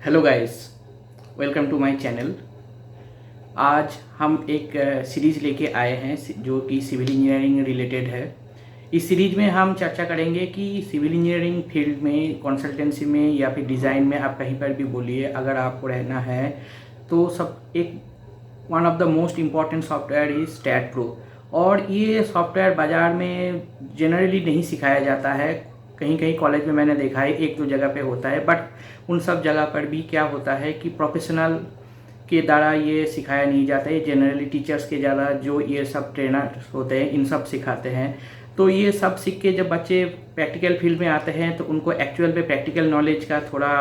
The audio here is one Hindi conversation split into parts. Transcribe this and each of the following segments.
Hello guys, welcome to my channel. आज हम एक सीरीज़ लेके आए हैं जो कि सिविल इंजीनियरिंग रिलेटेड है। इस सीरीज़ में हम चर्चा करेंगे कि सिविल इंजीनियरिंग फील्ड में, कंसल्टेंसी में या फिर डिज़ाइन में, आप कहीं पर भी बोलिए, अगर आपको रहना है तो सब एक one of the most important software is STAAD Pro. और ये सॉफ्टवेयर बाज़ार में जनरली नहीं सिखाया जाता है। कहीं कहीं कॉलेज में मैंने देखा है, एक दो जगह पे होता है, बट उन सब जगह पर भी क्या होता है कि प्रोफेशनल के द्वारा ये सिखाया नहीं जाता है। जनरली टीचर्स के ज़्यादा जो ये सब ट्रेनर्स होते हैं इन सब सिखाते हैं। तो ये सब सीख के जब बच्चे प्रैक्टिकल फील्ड में आते हैं तो उनको एक्चुअल में प्रैक्टिकल नॉलेज का थोड़ा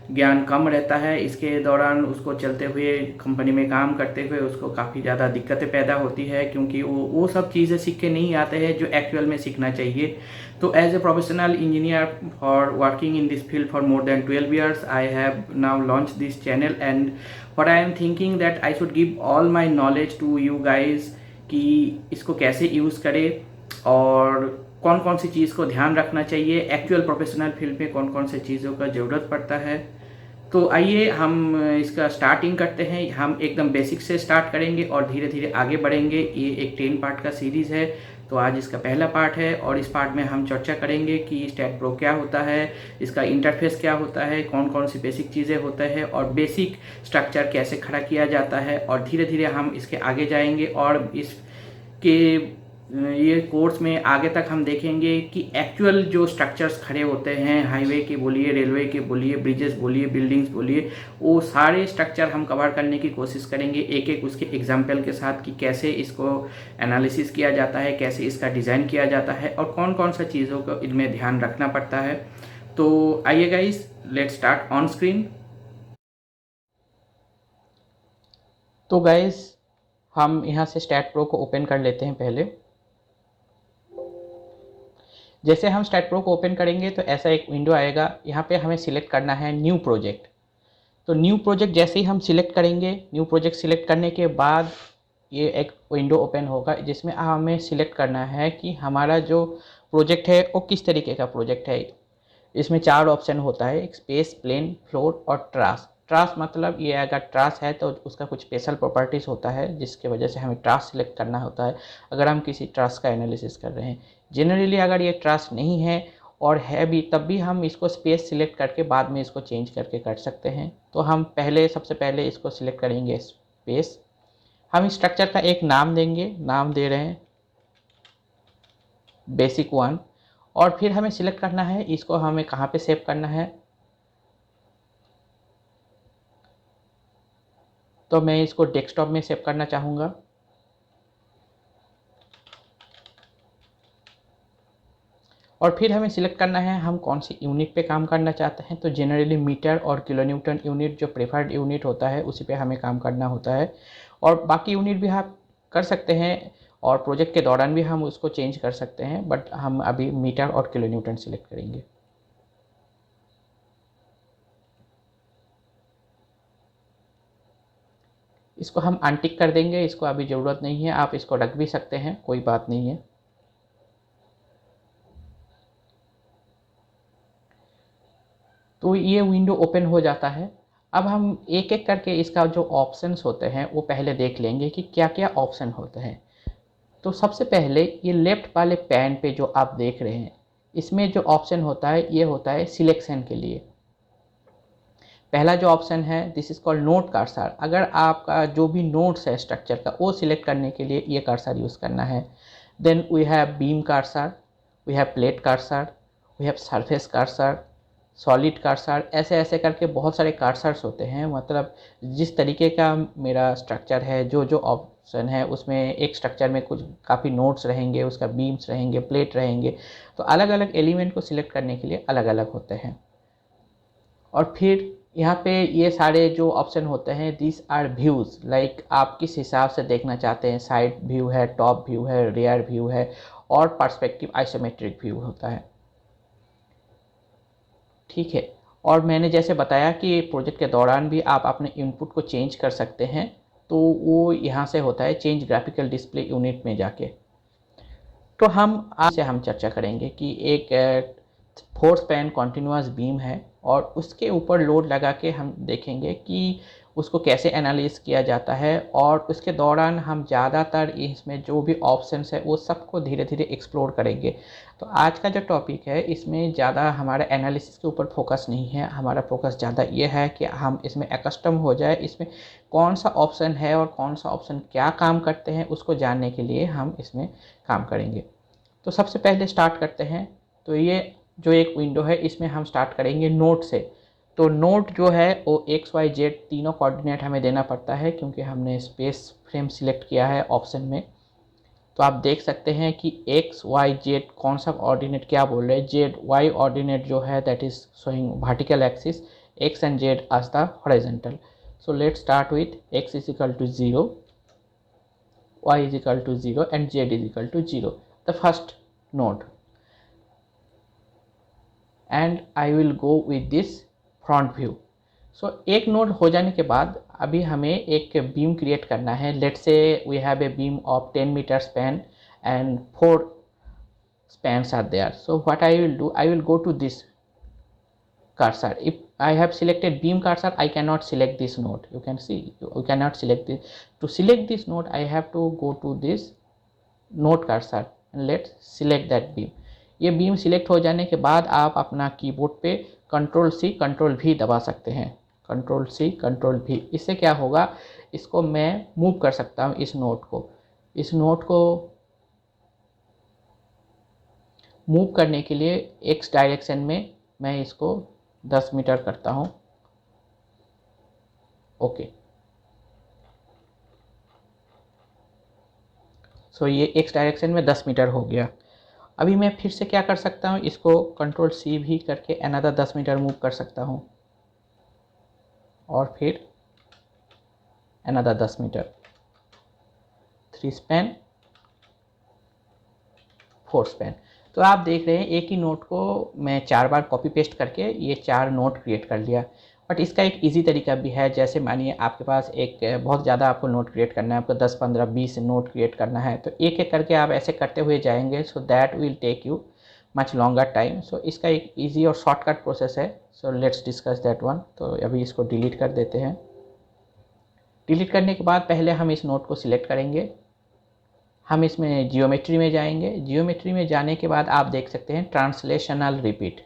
ज्ञान कम रहता है। इसके दौरान उसको चलते हुए कंपनी में काम करते हुए उसको काफ़ी ज़्यादा दिक्कतें पैदा होती है, क्योंकि वो सब चीज़ें सीख के नहीं आते हैं जो एक्चुअल में सीखना चाहिए। तो as a professional engineer for working in this field for more than 12 years, I have now launched this channel, and what I am thinking that I should give all my knowledge to you guys कि इसको कैसे यूज़ करें और कौन कौन सी चीज़ को ध्यान रखना चाहिए, एक्चुअल प्रोफेशनल फील्ड में कौन कौन सी चीज़ों का ज़रूरत पड़ता है। तो आइए हम इसका स्टार्टिंग करते हैं। हम एकदम बेसिक से स्टार्ट करेंगे और धीरे धीरे आगे बढ़ेंगे। ये एक 10 पार्ट का सीरीज़ है, तो आज इसका पहला पार्ट है और इस पार्ट में हम चर्चा करेंगे कि स्टैट प्रो क्या होता है, इसका इंटरफेस क्या होता है, कौन कौन सी बेसिक चीज़ें होते हैं और बेसिक स्ट्रक्चर कैसे खड़ा किया जाता है। और धीरे धीरे हम इसके आगे जाएंगे और इसके ये कोर्स में आगे तक हम देखेंगे कि एक्चुअल जो स्ट्रक्चर्स खड़े होते हैं, हाईवे के बोलिए, रेलवे के बोलिए, ब्रिजेस बोलिए, बिल्डिंग्स बोलिए, वो सारे स्ट्रक्चर हम कवर करने की कोशिश करेंगे एक एक उसके एग्जाम्पल के साथ कि कैसे इसको एनालिसिस किया जाता है, कैसे इसका डिज़ाइन किया जाता है और कौन कौन सा चीज़ों को इनमें ध्यान रखना पड़ता है। तो आइए guys, let's start on screen. तो गाइस, हम यहाँ से स्टैट प्रो को ओपन कर लेते हैं। पहले जैसे हम स्टैट प्रो को ओपन करेंगे तो ऐसा एक विंडो आएगा। यहाँ पे हमें सिलेक्ट करना है न्यू प्रोजेक्ट। तो न्यू प्रोजेक्ट जैसे ही हम सिलेक्ट करेंगे, न्यू प्रोजेक्ट सिलेक्ट करने के बाद ये एक विंडो ओपन होगा जिसमें हमें सिलेक्ट करना है कि हमारा जो प्रोजेक्ट है वो किस तरीके का प्रोजेक्ट है। इसमें 4 ऑप्शन होता है, एक स्पेस, प्लेन, फ्लोर और ट्रास। ट्रास मतलब ये अगर ट्रास है तो उसका कुछ स्पेशल प्रॉपर्टीज़ होता है जिसके वजह से हमें ट्रास सिलेक्ट करना होता है अगर हम किसी ट्रास का एनालिसिस कर रहे हैं। जनरली अगर ये ट्रास नहीं है और है भी, तब भी हम इसको स्पेस सिलेक्ट करके बाद में इसको चेंज करके कर सकते हैं। तो हम सबसे पहले इसको सिलेक्ट करेंगे स्पेस। हम इस स्ट्रक्चर का एक नाम देंगे, नाम दे रहे हैं बेसिक 1। और फिर हमें सिलेक्ट करना है इसको हमें कहाँ पे सेव करना है। तो मैं इसको डेस्कटॉप में सेव करना चाहूँगा। और फिर हमें सिलेक्ट करना है हम कौन सी यूनिट पे काम करना चाहते हैं। तो जनरली मीटर और किलोन्यूटन यूनिट जो प्रेफर्ड यूनिट होता है उसी पे हमें काम करना होता है। और बाकी यूनिट भी आप कर सकते हैं और प्रोजेक्ट के दौरान भी हम उसको चेंज कर सकते हैं, बट हम अभी मीटर और किलोन्यूटन सिलेक्ट करेंगे। इसको हम अनटिक कर देंगे, इसको अभी ज़रूरत नहीं है। आप इसको रख भी सकते हैं, कोई बात नहीं है। तो ये विंडो ओपन हो जाता है। अब हम एक एक करके इसका जो ऑप्शंस होते हैं वो पहले देख लेंगे कि क्या क्या ऑप्शन होते हैं। तो सबसे पहले ये लेफ्ट वाले पैन पे जो आप देख रहे हैं, इसमें जो ऑप्शन होता है ये होता है सिलेक्शन के लिए। पहला जो ऑप्शन है this is called note cursor. अगर आपका जो भी नोट्स है स्ट्रक्चर का वो सिलेक्ट करने के लिए ये कर्सर यूज़ करना है। Then we have beam cursor, we have plate cursor, we have surface cursor, solid cursor. ऐसे ऐसे करके बहुत सारे कर्सर्स होते हैं। मतलब जिस तरीके का मेरा स्ट्रक्चर है, जो जो ऑप्शन है उसमें एक स्ट्रक्चर में कुछ काफ़ी नोट्स रहेंगे, उसका बीम्स रहेंगे, प्लेट रहेंगे, तो अलग अलग एलिमेंट को सिलेक्ट करने के लिए अलग अलग होते हैं। और फिर यहाँ पे ये सारे जो ऑप्शन होते हैं दिस आर व्यूज़, लाइक आप किस हिसाब से देखना चाहते हैं। साइड व्यू है, टॉप व्यू है, रियर व्यू है और पर्सपेक्टिव आइसोमेट्रिक व्यू होता है। ठीक है। और मैंने जैसे बताया कि प्रोजेक्ट के दौरान भी आप अपने इनपुट को चेंज कर सकते हैं, तो वो यहाँ से होता है चेंज ग्राफिकल डिस्प्ले यूनिट में जाके। तो हम चर्चा करेंगे कि एक फोर्स पैन कॉन्टिन्यूस बीम है और उसके ऊपर लोड लगा के हम देखेंगे कि उसको कैसे एनालाइज किया जाता है, और उसके दौरान हम ज़्यादातर इसमें जो भी ऑप्शंस है वो सबको धीरे धीरे एक्सप्लोर करेंगे। तो आज का जो टॉपिक है इसमें ज़्यादा हमारा एनालिसिस के ऊपर फोकस नहीं है, हमारा फोकस ज़्यादा ये है कि हम इसमें एकस्टम हो जाए, इसमें कौन सा ऑप्शन है और कौन सा ऑप्शन क्या काम करते हैं उसको जानने के लिए हम इसमें काम करेंगे। तो सबसे पहले स्टार्ट करते हैं। तो ये जो एक विंडो है इसमें हम स्टार्ट करेंगे नोट से। तो नोट जो है वो XYZ तीनों कोऑर्डिनेट हमें देना पड़ता है क्योंकि हमने स्पेस फ्रेम सिलेक्ट किया है ऑप्शन में। तो आप देख सकते हैं कि XYZ कौन सा कोऑर्डिनेट क्या बोल रहे हैं। ZY ऑर्डिनेट जो है that is showing vertical axis, X and Z as the horizontal. So let's start with X is equal to 0, Y is equal to 0 and Z is equal to 0, the first node. And I will go with this front view. So एक नोड हो जाने के बाद अभी हमें एक बीम क्रिएट करना है. Let's say we have a beam of 10 metre span and 4 spans are there. So what I will do, I will go to this cursor. If I have selected beam cursor, I cannot select this node. You can see you cannot select this. To select this node I have to go to this node cursor and let's select that beam. ये बीम सिलेक्ट हो जाने के बाद आप अपना कीबोर्ड पे Ctrl+C Ctrl+V दबा सकते हैं. Ctrl+C Ctrl+V. इससे क्या होगा, इसको मैं मूव कर सकता हूँ. इस नोट को मूव करने के लिए एक्स डायरेक्शन में मैं इसको 10 मीटर करता हूँ. ओके. सो ये एक्स डायरेक्शन में 10 मीटर हो गया. अभी मैं फिर से क्या कर सकता हूँ, इसको Ctrl+C भी करके अनदर 10 मीटर मूव कर सकता हूँ और फिर अनदर 10 मीटर. 3 span 4 span. तो आप देख रहे हैं एक ही नोट को मैं 4 बार कॉपी पेस्ट करके ये 4 नोट क्रिएट कर लिया. बट इसका एक इजी तरीका भी है. जैसे मानिए आपके पास एक बहुत ज़्यादा आपको नोट क्रिएट करना है, आपको 10 15 20 नोट क्रिएट करना है, तो एक एक करके आप ऐसे करते हुए जाएंगे. So that will take you much longer time. So इसका एक ईजी और शॉर्टकट प्रोसेस है. So let's discuss that one. तो अभी इसको डिलीट कर देते हैं. डिलीट करने के बाद पहले हम इस नोट को सिलेक्ट करेंगे. हम इसमें जियोमेट्री में जाएंगे. जियोमेट्री में जाने के बाद आप देख सकते हैं ट्रांसलेशनल रिपीट.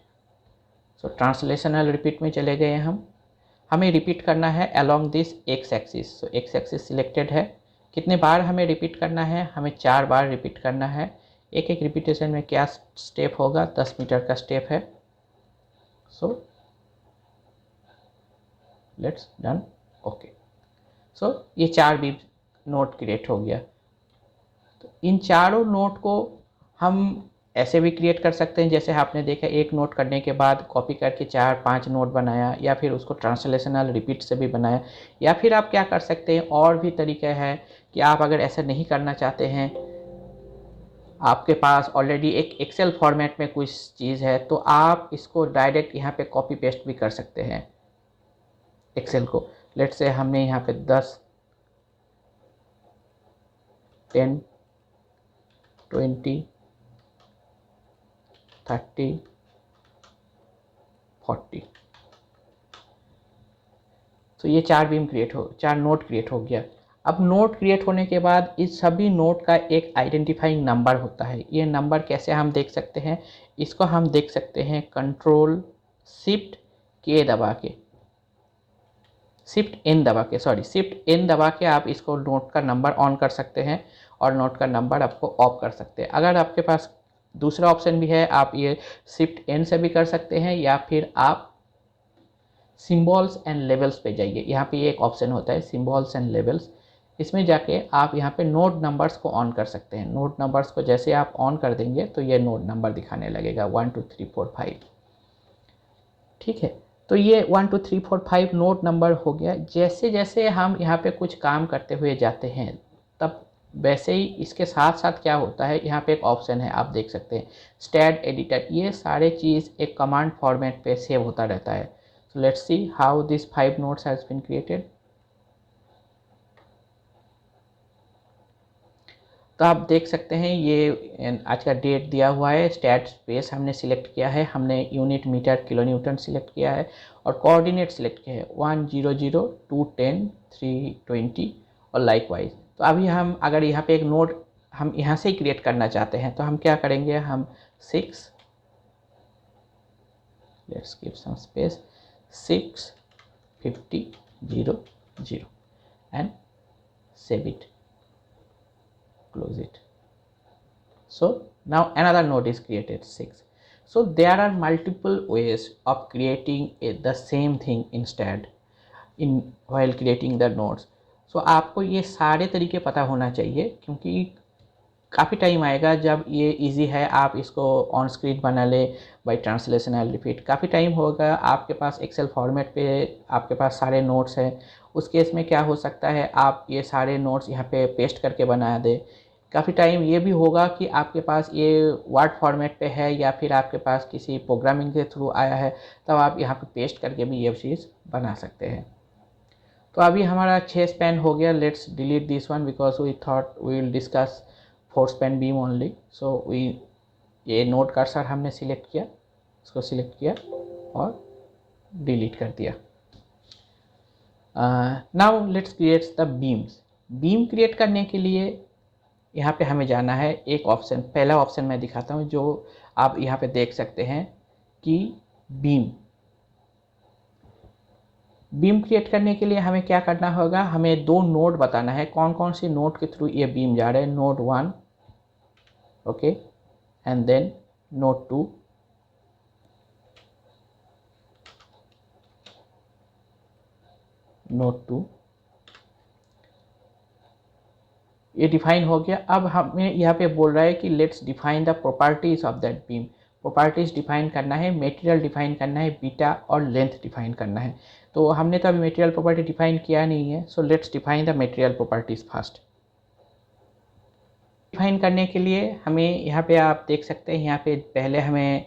सो ट्रांसलेशनल रिपीट में चले गए हम. हमें रिपीट करना है along this x axis. So x axis selected है. कितने बार हमें रिपीट करना है, हमें 4 बार रिपीट करना है. एक एक रिपीटेशन में क्या स्टेप होगा, 10 मीटर का स्टेप है. So let's done. ओके. सो ये 4 भी नोट क्रिएट हो गया. तो इन चारों नोट को हम ऐसे भी क्रिएट कर सकते हैं जैसे आपने देखा, एक नोट करने के बाद कॉपी करके 4-5 नोट बनाया, या फिर उसको ट्रांसलेशनल रिपीट से भी बनाया. या फिर आप क्या कर सकते हैं, और भी तरीका है कि आप अगर ऐसा नहीं करना चाहते हैं, आपके पास ऑलरेडी एक एक्सेल फॉर्मेट में कुछ चीज़ है, तो आप इसको डायरेक्ट यहाँ पे कॉपी पेस्ट भी कर सकते हैं एक्सेल को. लेट्स से हमने यहाँ पे 10 10 20 30 40. तो ये 4 नोट क्रिएट हो गया. अब नोट क्रिएट होने के बाद इस सभी नोट का एक आइडेंटिफाइंग नंबर होता है. ये नंबर कैसे हम देख सकते हैं, इसको हम देख सकते हैं Ctrl+Shift+K दबा के, Shift+N दबा के आप इसको नोट का नंबर ऑन कर सकते हैं और नोट का नंबर आपको ऑफ कर सकते हैं. अगर आपके पास दूसरा ऑप्शन भी है, आप ये Shift+N से भी कर सकते हैं, या फिर आप सिम्बॉल्स एंड लेवल्स पे जाइए. यहाँ पे एक ऑप्शन होता है सिम्बॉल्स एंड लेवल्स. इसमें जाके आप यहाँ पे नोड नंबर्स को ऑन कर सकते हैं. नोड नंबर्स को जैसे आप ऑन कर देंगे तो ये नोड नंबर दिखाने लगेगा 1 2 3 4 5. ठीक है. तो ये 1 2 3 4 5 नोड नंबर हो गया. जैसे जैसे हम यहाँ पे कुछ काम करते हुए जाते हैं, तब वैसे ही इसके साथ साथ क्या होता है, यहाँ पे एक ऑप्शन है आप देख सकते हैं स्टैट एडिटर. ये सारे चीज़ एक कमांड फॉर्मेट पे सेव होता रहता है. So let's see how this 5 nodes has been created. तो आप देख सकते हैं ये आज का डेट दिया हुआ है, स्टैट स्पेस हमने सिलेक्ट किया है, हमने unit metre kilo newton select किया है और कोऑर्डिनेट सिलेक्ट किया है 1 0 0 2 10 3 20 और लाइकवाइज। तो अभी हम अगर यहाँ पे एक नोड हम यहाँ से ही क्रिएट करना चाहते हैं तो हम क्या करेंगे, हम 6 let's give some space 6 50 0 0 and save it, close it. So now another node is created 6. So there are multiple ways of creating the same thing instead in while creating the nodes. So आपको ये सारे तरीके पता होना चाहिए क्योंकि काफ़ी टाइम आएगा जब ये इजी है आप इसको ऑन स्क्रीन बना ले बाय ट्रांसलेशन एंड रिपीट। काफ़ी टाइम होगा आपके पास एक्सेल फॉर्मेट पे आपके पास सारे नोट्स हैं, उस केस में क्या हो सकता है आप ये सारे नोट्स यहाँ पे पेस्ट करके बना दे। काफ़ी टाइम ये भी होगा कि आपके पास ये वर्ड फॉर्मेट पे है या फिर आपके पास किसी प्रोग्रामिंग के थ्रू आया है, तब आप यहाँ पे पेस्ट करके भी ये चीज़ बना सकते हैं। तो अभी हमारा 6 स्पैन हो गया। Let's delete this one because we thought we will discuss 4 span beam only. So we ये नोड कर्सर हमने सिलेक्ट किया, इसको सिलेक्ट किया और डिलीट कर दिया। Now let's create the beams. Beam create करने के लिए यहाँ पे हमें जाना है एक ऑप्शन, पहला ऑप्शन मैं दिखाता हूँ जो आप यहाँ पे देख सकते हैं कि बीम क्रिएट करने के लिए हमें क्या करना होगा, हमें 2 नोड बताना है कौन कौन से नोड के थ्रू ये बीम जा रहे हैं। Node 1 okay and then node 2 node 2 ये डिफाइन हो गया। अब हमें यहाँ पे बोल रहा है कि let's define the properties of that beam. Properties define करना है, मटेरियल डिफाइन करना है, बीटा और लेंथ डिफाइन करना है। तो हमने तो अभी मटेरियल प्रॉपर्टी डिफाइन किया नहीं है, so let's define the material properties first. Define करने के लिए हमें यहाँ पे आप देख सकते हैं, यहाँ पे पहले हमें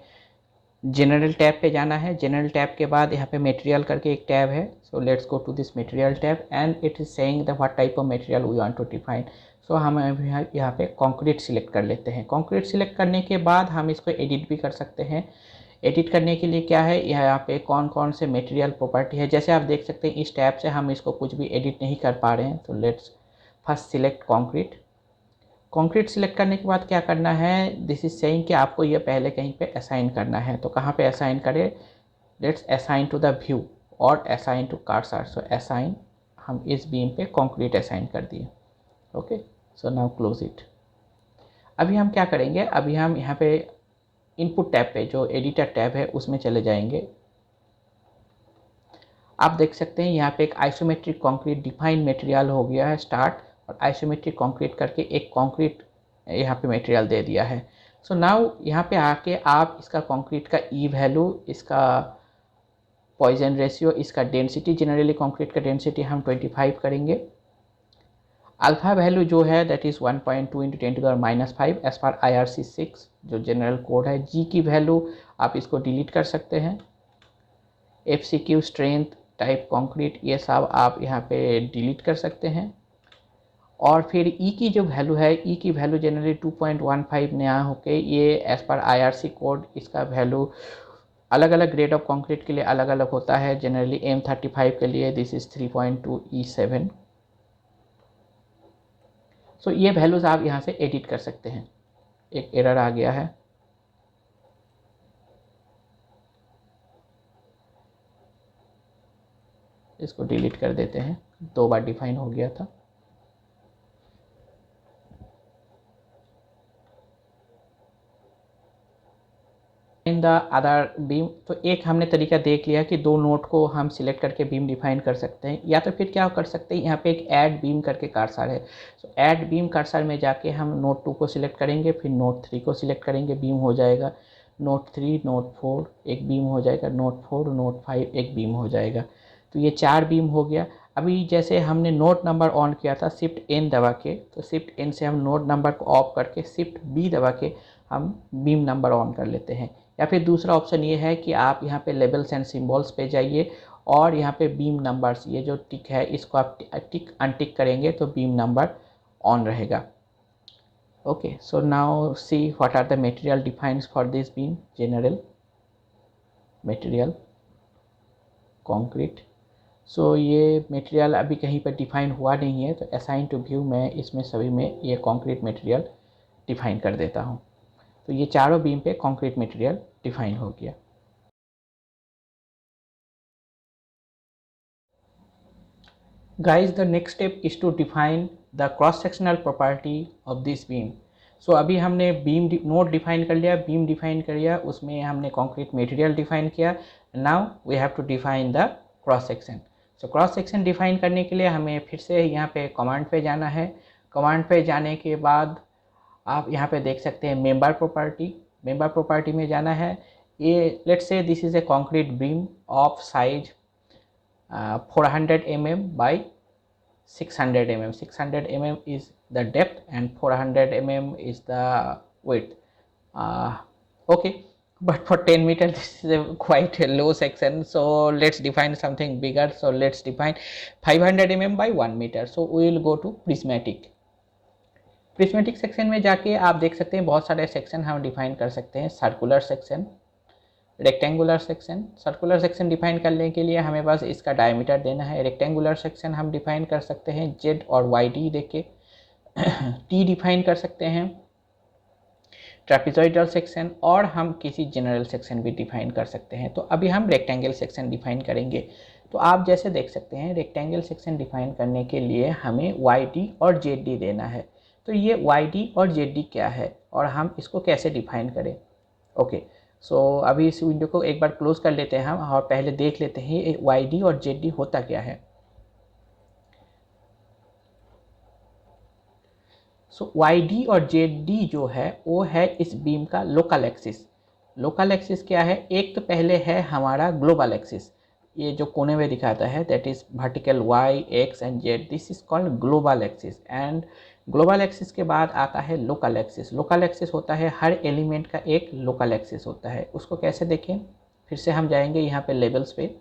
जनरल टैब पे जाना है। जनरल टैब के बाद यहाँ पे मटेरियल करके एक टैब है, so let's go to this material tab and it is saying the what type of material we want to define. So हम यहाँ पे कंक्रीट सिलेक्ट कर लेते हैं। कंक्रीट सिलेक्ट करने के बाद हम इसको एडिट भी कर सकते हैं। एडिट करने के लिए क्या है, यहाँ पे कौन कौन से मटेरियल प्रॉपर्टी है, जैसे आप देख सकते हैं इस टैब से हम इसको कुछ भी एडिट नहीं कर पा रहे हैं। तो let's first select concrete. Concrete select करने के बाद क्या करना है, दिस इज सेइंग कि आपको ये पहले कहीं पे असाइन करना है। तो कहाँ पे असाइन करें, let's assign to the view और assign to cursor. So assign, हम इस बीम पे कंक्रीट असाइन कर दिए। Okay, so now close it. अभी हम क्या करेंगे, अभी हम यहाँ पे इनपुट टैब पे जो एडिटर टैब है उसमें चले जाएंगे। आप देख सकते हैं यहाँ पे एक आइसोमेट्रिक कंक्रीट डिफाइन मटेरियल हो गया है स्टार्ट, और आइसोमेट्रिक कंक्रीट करके एक कंक्रीट यहाँ पे मटेरियल दे दिया है। सो नाउ यहाँ पे आके आप इसका कंक्रीट का ई वैल्यू, इसका पॉइजन रेशियो, इसका डेंसिटी, जनरली कंक्रीट का डेंसिटी हम 25 करेंगे। अल्फा वैल्यू जो है that is 1.2 × 10⁻⁵ as per IRC6 जो जनरल कोड है। जी की वैल्यू आप इसको डिलीट कर सकते हैं। FCQ स्ट्रेंथ, टाइप कंक्रीट, ये सब आप यहाँ पे डिलीट कर सकते हैं। और फिर ई की जो वैल्यू है, ई की वैल्यू जनरली 2.15 नया होके ये एज पर IRC कोड इसका वैल्यू अलग अलग ग्रेड ऑफ कंक्रीट के लिए अलग अलग होता है। जनरली M35 के लिए दिस इज़ 3.2 E7। सो ये वैल्यूज़ आप यहाँ से एडिट कर सकते हैं। एक एरर आ गया है, इसको डिलीट कर देते हैं, 2 बार डिफाइन हो गया था। इन द अदर बीम, तो एक हमने तरीका देख लिया कि 2 नोड को हम सिलेक्ट करके बीम डिफाइन कर सकते हैं, या तो फिर क्या कर सकते हैं, यहाँ पे एक ऐड बीम करके कर्सर है। सो ऐड बीम कर्सर में जाके हम नोड 2 को सिलेक्ट करेंगे, फिर नोड 3 को सिलेक्ट करेंगे, बीम हो जाएगा। नोड 3, नोड 4 एक बीम हो जाएगा, नोड 4, नोड 5 एक बीम हो जाएगा। तो ये 4 बीम हो गया। अभी जैसे हमने नोड नंबर ऑन किया था शिफ्ट N दबा के, तो शिफ्ट N से हम नोड नंबर को ऑफ करके शिफ्ट B दबा के हम बीम नंबर ऑन कर लेते हैं। या फिर दूसरा ऑप्शन ये है कि आप यहाँ पे लेबल्स एंड सिंबल्स पे जाइए और यहाँ पे बीम नंबर्स, ये जो टिक है इसको आप टिक अनटिक करेंगे तो बीम नंबर ऑन रहेगा। Okay, so now see what are the material defines for this beam. General material, concrete. So ये मटेरियल अभी कहीं पर डिफाइन हुआ नहीं है, तो असाइन टू व्यू मैं इसमें सभी में ये कंक्रीट मटेरियल डिफाइन कर देता हूँ। तो ये चारों बीम पे कंक्रीट मटेरियल डिफाइन हो गया। Guys, the next step is to define the cross sectional property of this beam. So अभी हमने बीम नोड डिफाइन कर लिया, बीम डिफाइन कर लिया, उसमें हमने कंक्रीट मटेरियल डिफाइन किया। Now we have to define the cross section. So cross section define करने के लिए हमें फिर से यहाँ पे कमांड पे जाना है। कमांड पे जाने के बाद आप यहाँ पे देख सकते हैं मेंबर प्रॉपर्टी। मेंबर प्रॉपर्टी में जाना है। ये let's say this is a concrete beam of size 400 mm by 600 mm. 600 mm is the depth and 400 mm is the width. Okay, but for 10 meter this is a quite a low section, so let's define something bigger. So let's define 500 mm by 1 meter. So we will go to prismatic. Prismatic section में जाके आप देख सकते हैं बहुत सारे सेक्शन हम डिफाइन कर सकते हैं। Circular section, rectangular section. Circular section define करने के लिए हमें बस इसका डायमीटर देना है। रेक्टेंगुलर सेक्शन हम डिफाइन कर सकते हैं जेड और वाई डी दे के। टी डिफाइन कर सकते हैं। ट्रेपेजॉइडल सेक्शन, और हम किसी जनरल सेक्शन भी डिफाइन कर सकते हैं। तो अभी हम रेक्टेंगल सेक्शन डिफाइन करेंगे। तो आप जैसे देख सकते हैं रेक्टेंगल सेक्शन डिफाइन करने के लिए हमें वाई डी और जेड डी देना है। तो ये वाई डी और जेड डी क्या है और हम इसको कैसे डिफाइन करें। ओके, सो अभी इस विंडो को एक बार क्लोज कर लेते हैं हम और पहले देख लेते हैं वाई डी और जेड डी होता क्या है। सो वाई डी और जेड डी जो है वो है इस बीम का लोकल एक्सिस। लोकल एक्सिस क्या है, एक तो पहले है हमारा ग्लोबल एक्सिस, ये जो कोने में दिखाता है that is vertical y x and z, this is called global axis. And global axis के बाद आता है लोकल एक्सिस। लोकल एक्सिस होता है हर एलिमेंट का एक लोकल एक्सिस होता है। उसको कैसे देखें, फिर से हम जाएंगे यहाँ पे लेवल्स पे,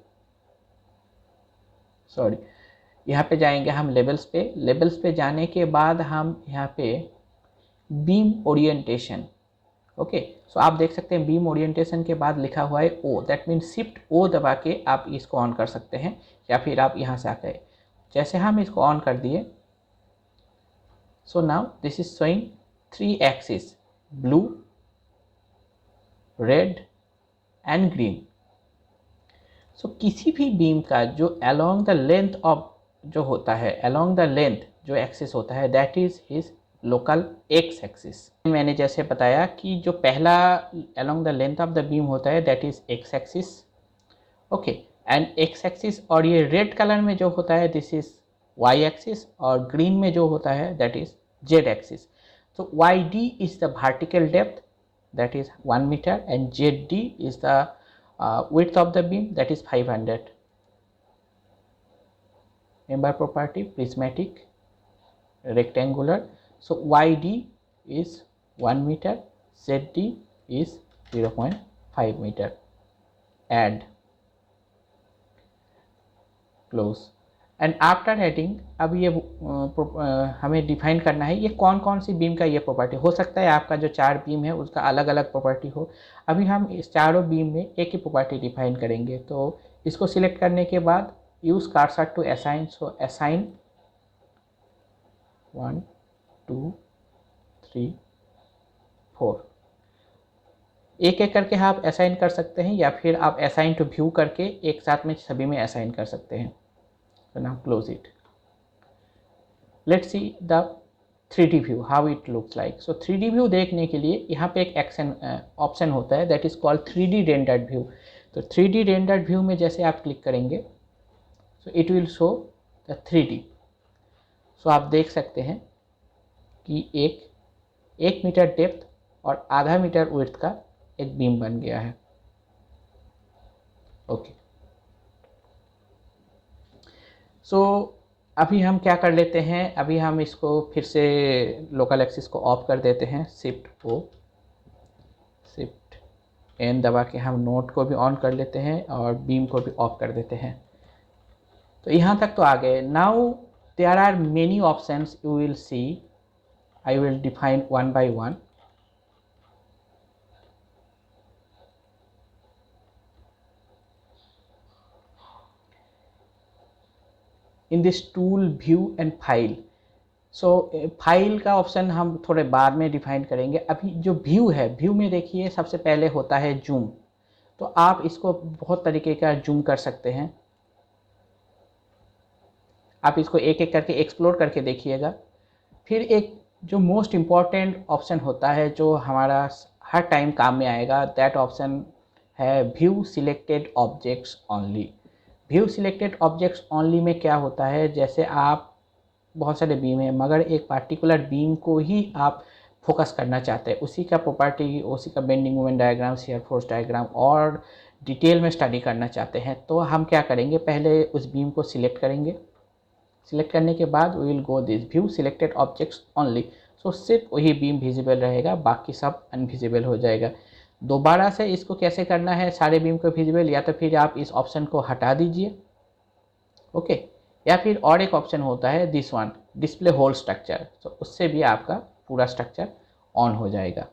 सॉरी यहाँ पे जाएंगे हम लेवल्स पे। लेवल्स पे जाने के बाद हम यहाँ पे बीम ओरिएंटेशन, ओके, सो आप देख सकते हैं बीम ओरिएंटेशन के बाद लिखा हुआ है ओ, दैट मीन शिफ्ट ओ दबा के आप इसको ऑन कर सकते हैं या फिर आप यहाँ से आकर जैसे हम इसको ऑन कर दिए। So now this is showing 3 axes, blue, red and green. So किसी भी बीम का जो along the length of जो होता है, along the length जो axis होता है that is his local x axis। मैंने जैसे बताया कि जो पहला along the length of the beam होता है that is x axis, okay, and x axis, और ये red कलर में जो होता है this is y axis, और green में जो होता है that is z axis. So YD is the vertical depth, that is 1 meter, and ZD is the width of the beam, that is 500. Member property prismatic, rectangular. So YD is 1 meter, ZD is 0.5 meter. Add, close. And after adding अब ये हमें डिफाइन करना है ये कौन कौन सी बीम का ये प्रॉपर्टी हो सकता है। आपका जो 4 बीम है उसका अलग अलग प्रॉपर्टी हो। अभी हम इस चारों बीम में एक ही प्रॉपर्टी डिफाइन करेंगे। तो इसको सिलेक्ट करने के बाद use cursor to assign, so assign 1 2 3 4, एक एक करके आप असाइन कर सकते हैं या फिर आप असाइन टू व्यू करके एक साथ में सभी में असाइन कर सकते हैं। So now close it. Let's see the 3D view how it looks like. So 3D view देखने के लिए यहाँ पे एक ऑप्शन होता है that is called 3D rendered view. तो 3D rendered view में जैसे आप क्लिक करेंगे so it will show the 3D. So आप देख सकते हैं कि एक मीटर डेप्थ और आधा मीटर विड्थ का एक बीम बन गया है। ओके, सो अभी हम क्या कर लेते हैं, अभी हम इसको फिर से लोकल एक्सिस को ऑफ कर देते हैं। शिफ्ट ओ, शिफ्ट एन दबा के हम नोट को भी ऑन कर लेते हैं और बीम को भी ऑफ कर देते हैं। तो यहाँ तक तो आ गए। Now there are many options you will see I will define one by one. In this tool view and file, so file का ऑप्शन हम थोड़े बाद में डिफाइन करेंगे। अभी जो व्यू है, व्यू में देखिए सबसे पहले होता है जूम। तो आप इसको बहुत तरीके का जूम कर सकते हैं। आप इसको एक एक करके एक्सप्लोर करके देखिएगा। फिर एक जो मोस्ट इम्पॉर्टेंट ऑप्शन होता है जो हमारा हर टाइम काम में आएगा, दैट ऑप्शन है view selected objects only. View selected objects only में क्या होता है, जैसे आप बहुत सारे बीम हैं मगर एक पार्टिकुलर बीम को ही आप फोकस करना चाहते हैं, उसी का प्रॉपर्टी, उसी का bending moment diagram, shear force diagram और डिटेल में स्टडी करना चाहते हैं, तो हम क्या करेंगे, पहले उस बीम को सिलेक्ट करेंगे। सिलेक्ट करने के बाद we will go this view selected objects only. So सिर्फ वही बीम विजिबल रहेगा, बाकी सब अनविजिबल हो जाएगा। दोबारा से इसको कैसे करना है सारे बीम को विजिबल, या तो फिर आप इस ऑप्शन को हटा दीजिए, ओके। या फिर और एक ऑप्शन होता है this one, display whole structure, तो उससे भी आपका पूरा स्ट्रक्चर ऑन हो जाएगा।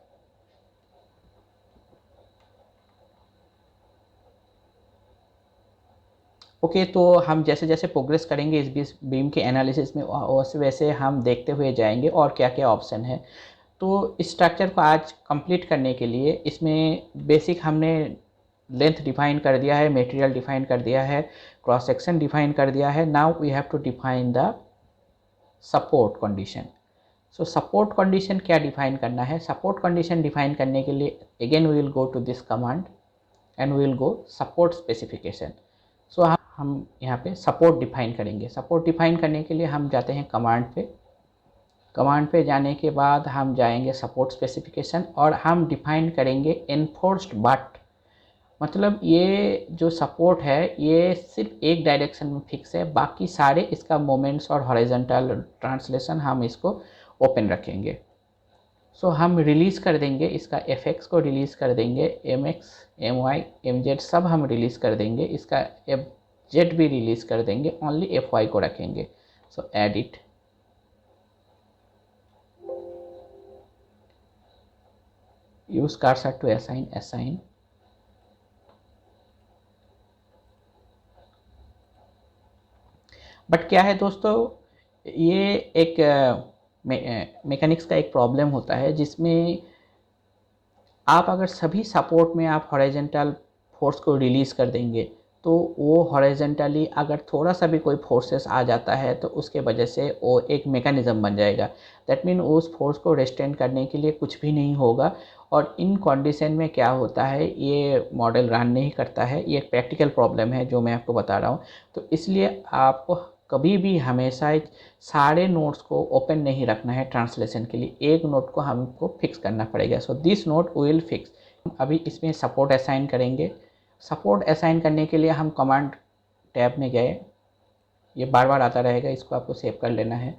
ओके, तो हम जैसे जैसे प्रोग्रेस करेंगे इस बीम के एनालिसिस में, वैसे वैसे हम देखते हुए जाएंगे और क्या क्या ऑप्शन है। तो इस स्ट्रक्चर को आज कंप्लीट करने के लिए इसमें बेसिक हमने लेंथ डिफाइन कर दिया है, मटेरियल डिफाइन कर दिया है, क्रॉस सेक्शन डिफाइन कर दिया है। Now we have to define the support condition. So support condition क्या डिफाइन करना है, सपोर्ट कंडीशन डिफाइन करने के लिए again we will go to this command and we will go support specification. So हम यहाँ पे सपोर्ट डिफाइन करेंगे। सपोर्ट डिफाइन करने के लिए हम जाते हैं कमांड पे। कमांड पे जाने के बाद हम जाएंगे सपोर्ट स्पेसिफिकेशन और हम डिफाइन करेंगे एनफोर्स्ड बट। मतलब ये जो सपोर्ट है ये सिर्फ एक डायरेक्शन में फिक्स है, बाकी सारे इसका मोमेंट्स और हॉरिजॉन्टल ट्रांसलेशन हम इसको ओपन रखेंगे। सो हम रिलीज़ कर देंगे इसका एफ को रिलीज़ कर देंगे, M x, M y, M z सब हम रिलीज़ कर देंगे, इसका एफ जेड भी रिलीज़ कर देंगे, ओनली एफ वाई को रखेंगे। So add it, use cursor to assign, assign. But क्या है दोस्तों, ये एक मैकेनिक्स का एक प्रॉब्लम होता है जिसमें आप अगर सभी सपोर्ट में आप हॉरिजॉन्टल फोर्स को रिलीज़ कर देंगे तो वो हॉरिजॉन्टली अगर थोड़ा सा भी कोई फोर्सेस आ जाता है तो उसके वजह से वो एक मैकेनिज़्म बन जाएगा। दैट मीन उस फोर्स को रेस्टेन करने के लिए कुछ भी नहीं होगा। और इन कंडीशन में क्या होता है, ये मॉडल रन नहीं करता है। ये एक प्रैक्टिकल प्रॉब्लम है जो मैं आपको बता रहा हूँ। तो इसलिए आपको कभी भी हमेशा सारे नोट्स को ओपन नहीं रखना है ट्रांसलेशन के लिए, एक नोट को हमको फिक्स करना पड़ेगा। So this note will fix. अभी इसमें सपोर्ट असाइन करेंगे। सपोर्ट असाइन करने के लिए हम कमांड टैब में गए, ये बार बार आता रहेगा, इसको आपको सेव कर लेना है।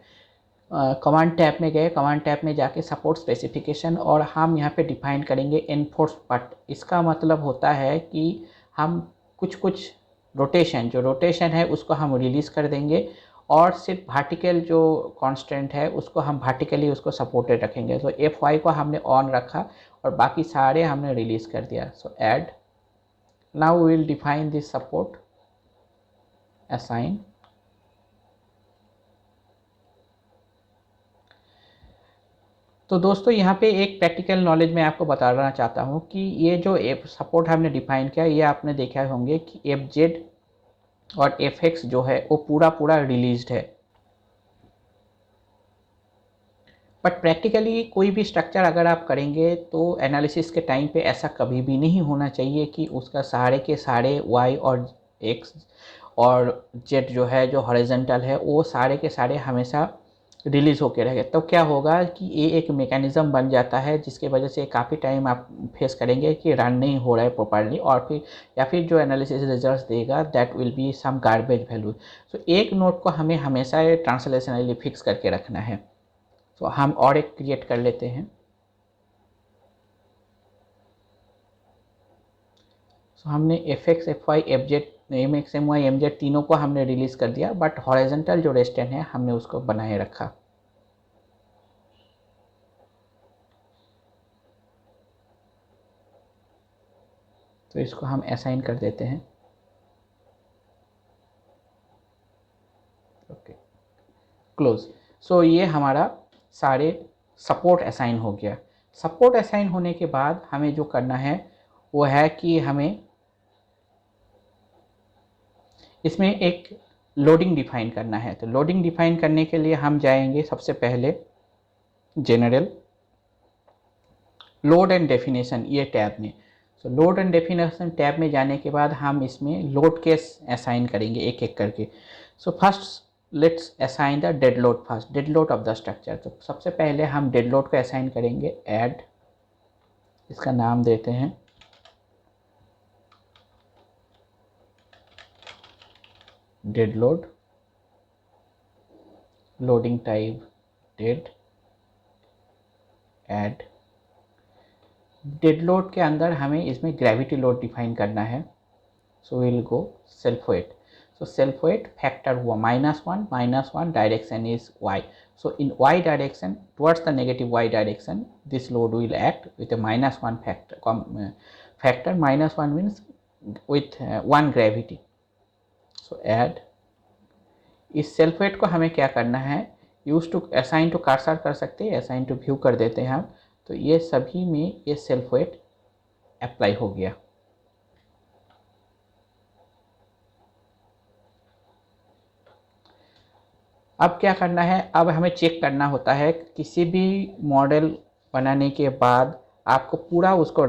कमांड टैब में गए, कमांड टैब में जाके सपोर्ट स्पेसिफिकेशन और हम यहाँ पे डिफाइन करेंगे एनफोर्स बट। इसका मतलब होता है कि हम कुछ रोटेशन, जो रोटेशन है उसको हम रिलीज़ कर देंगे और सिर्फ वर्टिकल जो कांस्टेंट है उसको हम वर्टिकली उसको सपोर्टेड रखेंगे। तो एफ वाई को हमने ऑन रखा और बाकी सारे हमने रिलीज़ कर दिया। सो add, now we will define this support, assign। तो दोस्तों यहाँ पे एक प्रैक्टिकल नॉलेज मैं आपको बताना चाहता हूँ कि ये जो एफ सपोर्ट हमने डिफाइन किया, ये आपने देखा होंगे कि एफ जेड और एफ एक्स जो है वो पूरा रिलीज्ड है। बट प्रैक्टिकली कोई भी स्ट्रक्चर अगर आप करेंगे तो एनालिसिस के टाइम पे ऐसा कभी भी नहीं होना चाहिए कि उसका सारे के सारे वाई और एक्स और जेड जो है, जो हॉरिजॉन्टल है, वो सारे के सारे हमेशा रिलीज़ होके रहेंगे। तो क्या होगा कि ये एक मैकेनिज़्म बन जाता है जिसके वजह से काफ़ी टाइम आप फेस करेंगे कि रन नहीं हो रहा है प्रॉपर्ली, और फिर या फिर जो एनालिसिस रिजल्ट देगा that will be some garbage value. So एक नोट को हमें हमेशा ट्रांसलेशनली फिक्स करके रखना है। तो हम और एक क्रिएट कर लेते हैं। तो हमने F x, F y, F z, M x, M y, M z तीनों को हमने रिलीज़ कर दिया, बट हॉरिजॉन्टल जो रेस्टेंट है हमने उसको बनाए रखा। तो इसको हम असाइन कर देते हैं। Okay, close. सो ये हमारा सारे सपोर्ट असाइन हो गया। सपोर्ट असाइन होने के बाद हमें जो करना है वो है कि हमें इसमें एक लोडिंग डिफाइन करना है। तो लोडिंग डिफाइन करने के लिए हम जाएंगे सबसे पहले जनरल, लोड एंड डेफिनेशन, ये टैब में। सो लोड एंड डेफिनेशन टैब में जाने के बाद हम इसमें लोड केस असाइन करेंगे एक एक करके। So first let's assign the dead load first, dead load of the structure. तो सबसे पहले हम डेड लोड को असाइन करेंगे, ऐड, इसका नाम देते हैं dead load, loading type dead, add. Dead load के अंदर हमें इसमें ग्रेविटी लोड डिफाइन करना है। So will go self weight. So self weight factor हुआ -1, direction is y. So in y direction, towards the negative y direction, this load will act with a -1 factor. Factor -1 means with 1 gravity. So add, इस self weight को हमें क्या करना है, use to assign to cursor कर सकते हैं, assign to view कर देते हैं हम। तो ये सभी में ये self weight अप्लाई हो गया। अब क्या करना है, अब हमें चेक करना होता है किसी भी मॉडल बनाने के बाद आपको पूरा उसको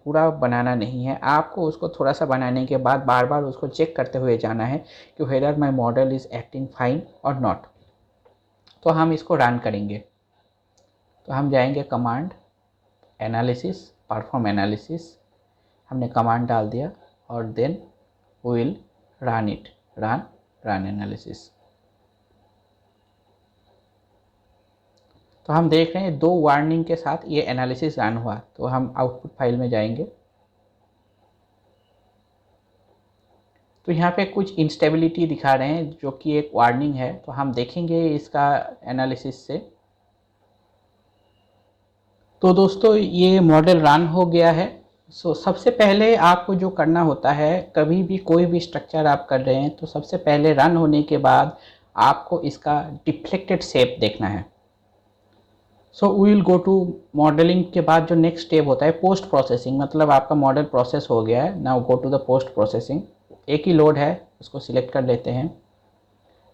पूरा बनाना नहीं है, आपको उसको थोड़ा सा बनाने के बाद बार बार उसको चेक करते हुए जाना है कि whether my model is acting fine और नॉट। तो हम इसको रन करेंगे। तो हम जाएंगे कमांड एनालिसिस, परफॉर्म एनालिसिस, हमने कमांड डाल दिया और then we will run it, run analysis. तो हम देख रहे हैं 2 वार्निंग के साथ ये एनालिसिस रन हुआ। तो हम आउटपुट फाइल में जाएंगे। तो यहाँ पे कुछ इंस्टेबिलिटी दिखा रहे हैं जो कि एक वार्निंग है। तो हम देखेंगे इसका एनालिसिस से। तो दोस्तों ये मॉडल रन हो गया है। सो सबसे पहले आपको जो करना होता है, कभी भी कोई भी स्ट्रक्चर आप कर रहे हैं तो सबसे पहले रन होने के बाद आपको इसका डिफ्लेक्टेड शेप देखना है। So we will go to modelling के बाद जो नेक्स्ट स्टेप होता है पोस्ट प्रोसेसिंग, मतलब आपका मॉडल प्रोसेस हो गया है। Now go to the post processing. एक ही लोड है, उसको सिलेक्ट कर लेते हैं।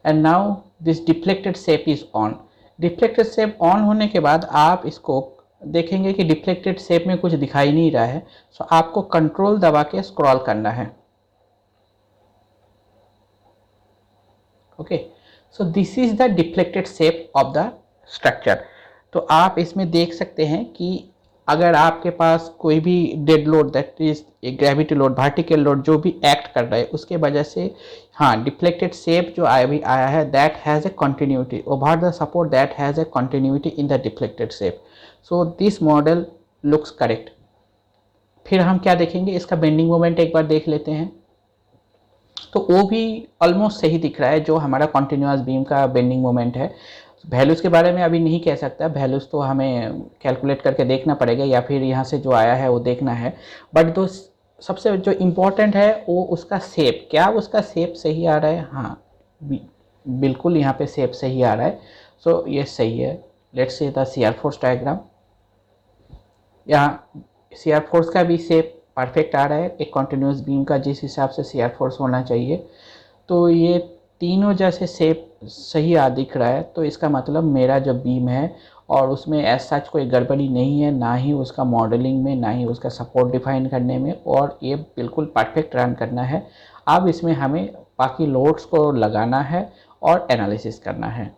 And now this deflected shape is on. Deflected shape on होने के बाद आप इसको देखेंगे कि डिफ्लेक्टेड शेप में कुछ दिखाई नहीं रहा है। सो आपको कंट्रोल दबा के स्क्रॉल करना है। Okay, so this is the deflected shape of the structure. तो आप इसमें देख सकते हैं कि अगर आपके पास कोई भी dead load, that is gravity load, vertical load जो भी एक्ट कर रहा है उसके वजह से हाँ डिफ्लेक्टेड शेप जो अभी आया है that has a continuity over the support, that has a continuity in the deflected shape. So this model looks correct. फिर हम क्या देखेंगे, इसका बेंडिंग मोमेंट एक बार देख लेते हैं। तो वो भी ऑलमोस्ट सही दिख रहा है जो हमारा कंटिन्यूअस बीम का बेंडिंग मोमेंट है। वैल्यूज़ के बारे में अभी नहीं कह सकता, वैल्यूज़ तो हमें कैलकुलेट करके देखना पड़ेगा या फिर यहाँ से जो आया है वो देखना है। बट जो सबसे जो इम्पोर्टेंट है वो उसका शेप, क्या उसका शेप सही आ रहा है? हाँ बिल्कुल यहाँ पे शेप सही आ रहा है। सो ये सही है। Let's see the shear force diagram. यहाँ शियर फोर्स का भी शेप परफेक्ट आ रहा है, एक कंटिन्यूअस बीम का जिस हिसाब से शियर फोर्स होना चाहिए। तो ये तीनों जैसे शेप सही दिख रहा है। तो इसका मतलब मेरा जो बीम है और उसमें ऐसा सच कोई गड़बड़ी नहीं है, ना ही उसका मॉडलिंग में, ना ही उसका सपोर्ट डिफाइन करने में, और ये बिल्कुल परफेक्ट रन करना है। अब इसमें हमें बाकी लोड्स को लगाना है और एनालिसिस करना है।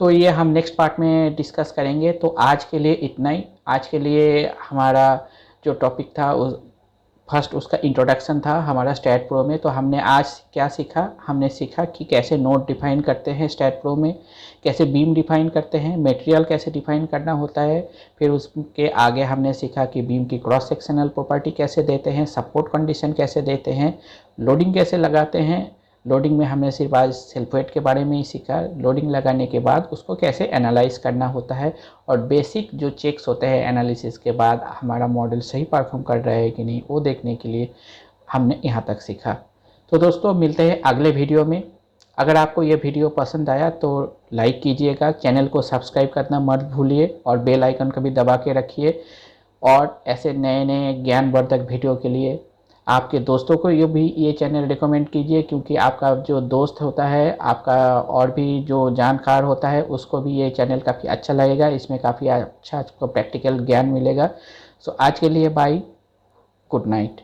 तो ये हम नेक्स्ट पार्ट में डिस्कस करेंगे। तो आज के लिए इतना ही। आज के लिए हमारा जो टॉपिक था फर्स्ट उसका इंट्रोडक्शन था हमारा स्टैट प्रो में। तो हमने आज क्या सीखा, हमने सीखा कि कैसे नोड डिफाइन करते हैं स्टैट प्रो में, कैसे बीम डिफाइन करते हैं, मटेरियल कैसे डिफाइन करना होता है। फिर उसके आगे हमने सीखा कि बीम की क्रॉस सेक्शनल प्रॉपर्टी कैसे देते हैं, सपोर्ट कंडीशन कैसे देते हैं, लोडिंग कैसे लगाते हैं, लोडिंग में हमने सिर्फ आज सेल्फ वेट के बारे में ही सीखा। लोडिंग लगाने के बाद उसको कैसे एनालाइज करना होता है और बेसिक जो चेक्स होते हैं एनालिसिस के बाद हमारा मॉडल सही परफॉर्म कर रहा है कि नहीं वो देखने के लिए हमने यहाँ तक सीखा। तो दोस्तों मिलते हैं अगले वीडियो में। अगर आपको ये वीडियो पसंद आया तो लाइक कीजिएगा, चैनल को सब्सक्राइब करना मत भूलिए और बेल आइकन को भी दबा के रखिए। और ऐसे नए नए ज्ञानवर्धक वीडियो के लिए आपके दोस्तों को ये चैनल रिकमेंड कीजिए, क्योंकि आपका जो दोस्त होता है, आपका और भी जो जानकार होता है, उसको भी ये चैनल काफ़ी अच्छा लगेगा। इसमें काफ़ी अच्छा आपको प्रैक्टिकल ज्ञान मिलेगा। सो आज के लिए बाय, गुड नाइट।